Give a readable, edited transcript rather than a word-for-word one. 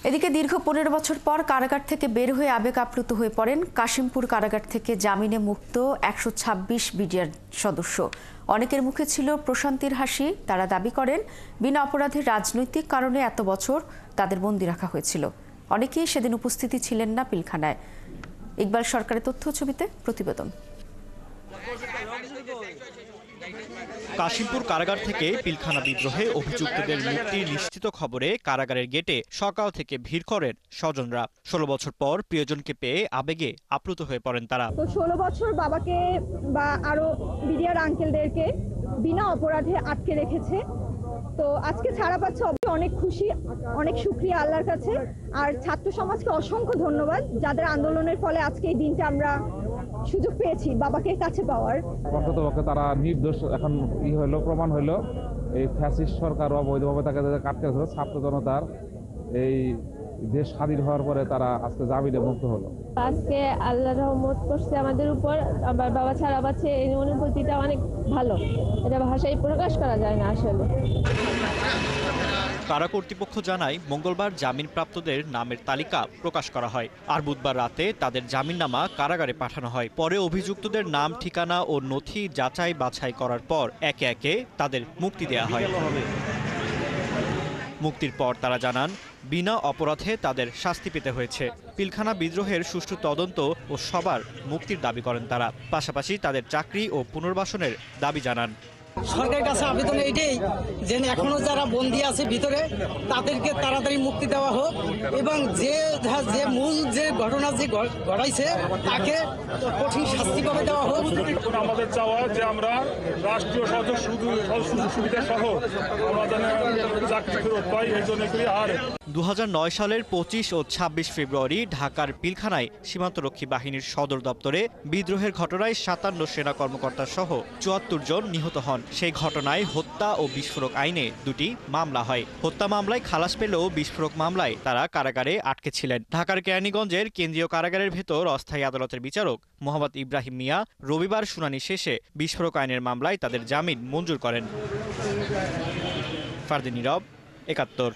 এদিকে দীর্ঘ 15 বছর পর কারাগার থেকে বের হয়ে আবেগ আপ্লুত হয়ে পড়েন কাশিমপুর কারাগার থেকে জামিনে মুক্ত 126 বিডিআর সদস্য। অনেকের মুখে ছিল প্রশান্তির হাসি। তারা দাবি করেন, বিনা অপরাধের রাজনৈতিক কারণে এত বছর তাদের বন্দী রাখা হয়েছিল। অনেকেই সেদিন উপস্থিতি ছিলেন না পিলখানায়। ইকবাল সরকারের তথ্য ছবিতে প্রতিবেদন। কাশিমপুর কারাগার থেকে পিলখানা বিদ্রোহে অভিযুক্তদের মুক্তি নিশ্চিত খবরে কারাগারের গেটে সকাল থেকে ভিড় করেন স্বজনরা। 16 বছর পর প্রিয়জনকে পেয়ে আবেগে আপ্লুত হয়ে পড়েন তারা। তো 16 বছর বাবাকে বা আরো বিডিআর আঙ্কেলদেরকে বিনা অপরাধে আটকে রেখেছে। তো আজকে ছাড়া পাচ্ছে, অনেক খুশি, অনেক শুকরিয়া আল্লাহর কাছে। আর ছাত্র সমাজকে অসংখ্য ধন্যবাদ, যাদের আন্দোলনের ফলে আজকে এই দিনটা আমরা সুযোগ পেয়েছি বাবাকে কাছে পাওয়ার। প্রকৃতপক্ষে তারা নির্দোষ এখন হলো, প্রমাণ হলো। এই ফ্যাসিস্ট সরকার অবৈধভাবে তাকে আটকে রেখেছিল। ছাত্র জনতার এই দেশ স্বাধীন হওয়ার পরে তারা আজকে জামিনে মুক্ত হলো। আজকে আল্লাহ রহমত করছে আমাদের উপর। আমার বাবা ছাড়া পাচ্ছে, এই অনুভূতিটা অনেক ভালো। এটা ভাষায় প্রকাশ করা যায় না আসলে। কারা কর্তৃপক্ষ জানায়, মঙ্গলবার জামিনপ্রাপ্তদের নামের তালিকা প্রকাশ করা হয়। আর বুধবার রাতে তাদের জামিননামা কারাগারে পাঠানো হয়। পরে অভিযুক্তদের নাম, ঠিকানা ও নথি যাচাই বাছাই করার পর একে একে তাদের মুক্তি দেওয়া হয়। মুক্তির পর তারা জানান, বিনা অপরাধে তাদের শাস্তি পেতে হয়েছে। পিলখানা বিদ্রোহের সুষ্ঠু তদন্ত ও সবার মুক্তির দাবি করেন তারা। পাশাপাশি তাদের চাকরি ও পুনর্বাসনের দাবি জানান। সরকারের কাছে আবেদন এইটাই যে এখনো যারা বন্দী আছে ভিতরে তাদেরকে তাড়াতাড়ি মুক্তি দেওয়া হোক, এবং যে মূল যে ঘটনা যে ঘটাইছে তাকে কঠিন শাস্তি পাবে দেওয়া হোক। আমাদের চাওয়া যে আমরা রাষ্ট্রীয় সুযোগ সুবিধা সহ আমাদের চাকরি ফেরত পাই। এই জন্য 2009 সালের 25 ও 26 ফেব্রুয়ারি ঢাকার পিলখানায় সীমান্তরক্ষী বাহিনীর সদর দপ্তরে বিদ্রোহের ঘটনায় 57 সেনা কর্মকর্তা সহ 74 জন নিহত হন। সেই ঘটনায় হত্যা ও বিস্ফোরক আইনে 2টি মামলা হয়। হত্যা মামলায় খালাস পেলেও বিস্ফোরক মামলায় তারা কারাগারে আটকে ছিলেন। ঢাকার কেরানীগঞ্জের কেন্দ্রীয় কারাগারের ভেতর অস্থায়ী আদালতের বিচারক মোহাম্মদ ইব্রাহিম মিয়া রবিবার শুনানি শেষে বিস্ফোরক আইনের মামলায় তাদের জামিন মঞ্জুর করেন। ফারদিন নীরব, 71।